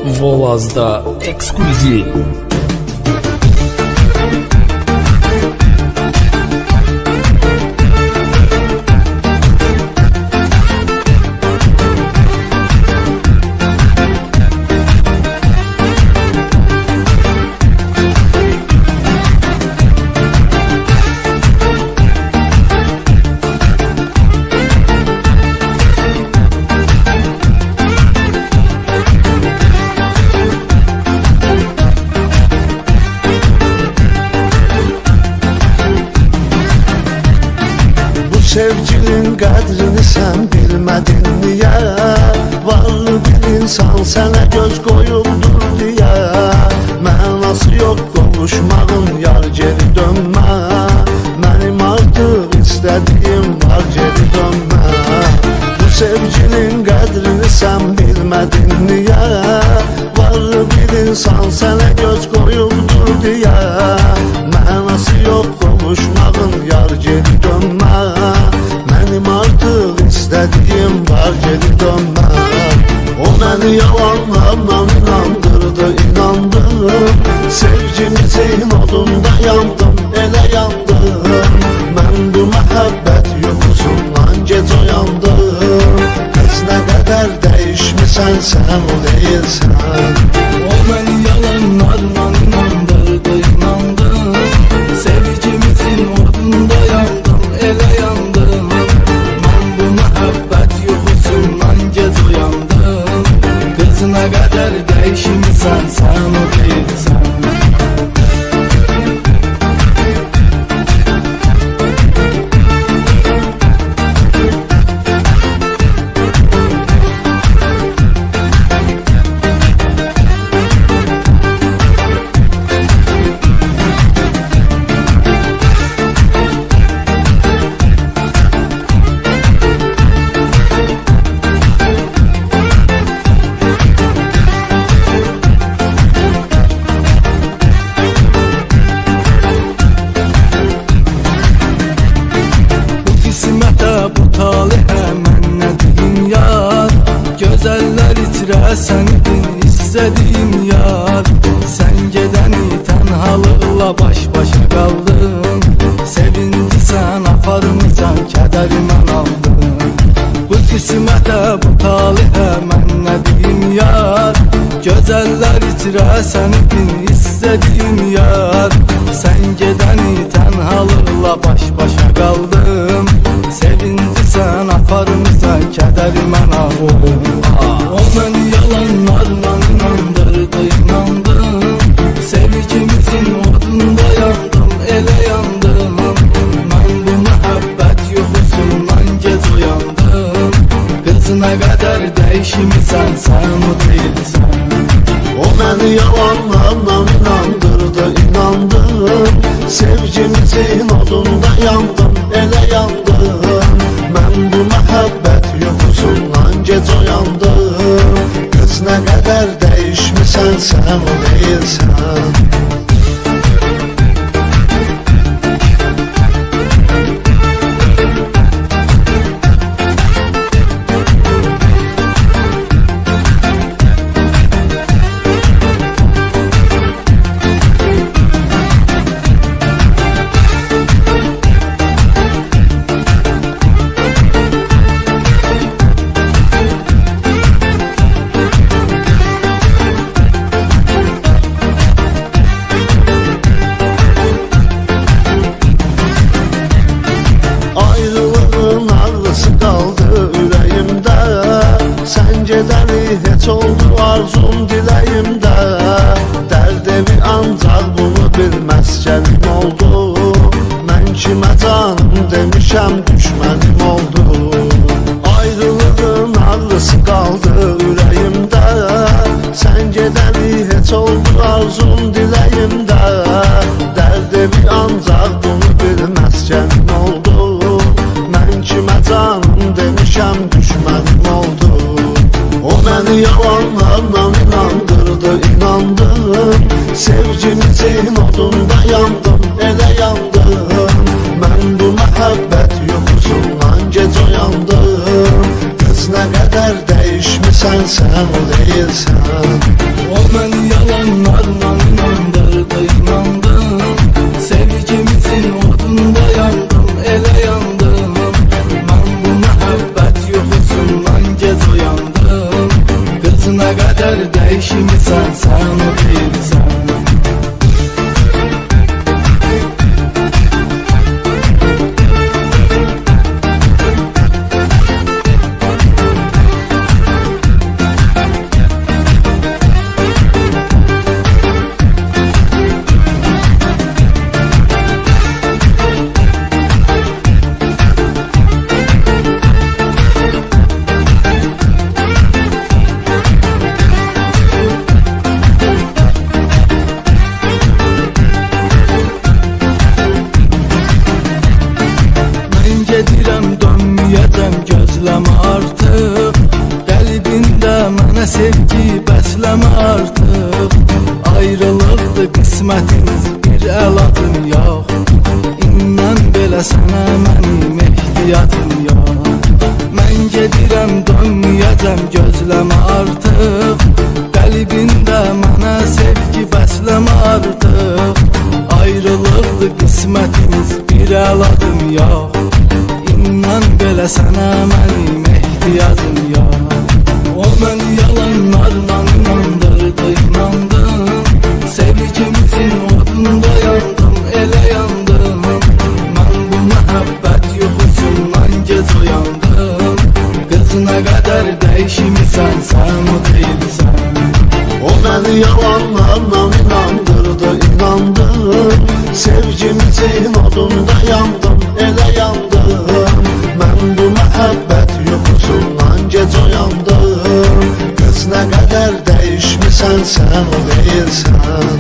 Volazda ekskluziv. Sevginin qədrini sən bilmədin niyə? Varlı bir insan sənə göz qoyubdur deyə. Mənası yox qovuşmağın, yar geri dönmə. Mənim artıq istədiyim var, geri dönmə. Bu sevginin qədrini sən bilmədin niyə? Varlı bir insan sənə göz qoyubdur deyə. Mənası yox qovuşmağın, yar geri dönmə. Mənim artıq istədiyim var, geri dönmə. O məni yalanlarla inandırdı, inandım. Sevgimizin odunda yandım, elə yandım. Mən bu məhəbbət yuxusundan gec oyandım. Heç nə qədər dəyişmisən sən, o deyilsən. O məni yalanlarla inandırdı, inandım. Sevgimizin odunda yandım, elə yandım. Mən bu məhəbbət yuxusundan gec oyandım. Qız nə qədər dəyişmisən sən, o deyilsən. Bu talihə mən nə deyim yar? Gözəllər içrə sənidin istədiyim yar. Sən gedəni tənhalıqla baş-başa qaldın. Sevinci sən aparmısan, kədəri mən aldım. Bu qismətə, bu talihə mən nə deyim yar? Gözəllər içrə sənidin istədiyim yar. Sən gedəni tənhalıqla baş-başa qaldım. Sevinci sən aparmısan, kədəri mən aldım. O məni yalanlarla inandırdı, inandım. Sevgimizin odunda yandım, elə yandım. Mən bu məhəbbət yuxusundan gec oyandım. Qız nə qədər dəyişmisən sən, o deyilsən. O məni yalanlarla inandırdı, inandım. Sevgimizin odunda yandım, elə yandım. Mən bu məhəbbət yuxusundan gec oyandım. Qız nə qədər dəyişmisən sən, o deyilsən. Ayrılığın ağrısı qaldı ürəyimdə. Sən gedəni heç oldu arzum diləyimdə. Dərdimi ancaq bunu bilməz gəlim oldu. Mən kimə canım demişəm, düşmənim oldu. Ayrılığın ağrısı qaldı ürəyimdə. Sən gedəni heç oldu arzum diləyimdə. Dərdimi ancaq bunu bilməz gəlim oldu. Mən kimə canım demişəm, düşmənim oldu. O məni yalanlarla inandırdı, inandım. Sevgimizin odunda yandım, elə yandım. Mən bu məhəbbət yuxusundan gec oyandım. Qız nə qədər dəyişmisən sən, o deyilsən. qədər dəyişmisən, sən o deyilsən. Gedirəm, dönməyəcəm, gözləmə artıq. Qəlbində mənə sevgi bəsləmə artıq. Ayrılıqdır qismətimiz, bir əladım yox. İndən belə sənə mənim ehtiyacım yox. Mən gedirəm, dönməyəcəm, gözləmə artıq. Qəlbində mənə sevgi bəsləmə artıq. Ayrılıqdır qismətimiz, bir əladım yox. İnan belə sənə mənim ehtiyacım yox. O məni yalanlarla inandırdı, inandım. Sevgimizin odunda yandım, elə yandım. Mən bu məhəbbət yuxusundan gec oyandım. Qız nə qədər dəyişmisən, sən o deyilsən. O məni yalanlarla inandırdı, inandım. Sevgimizin odunda yandım, elə yandım. Mən bu məhəbbət yuxusundan gec oyandım. Qız nə qədər dəyişmisən, sən o deyilsən.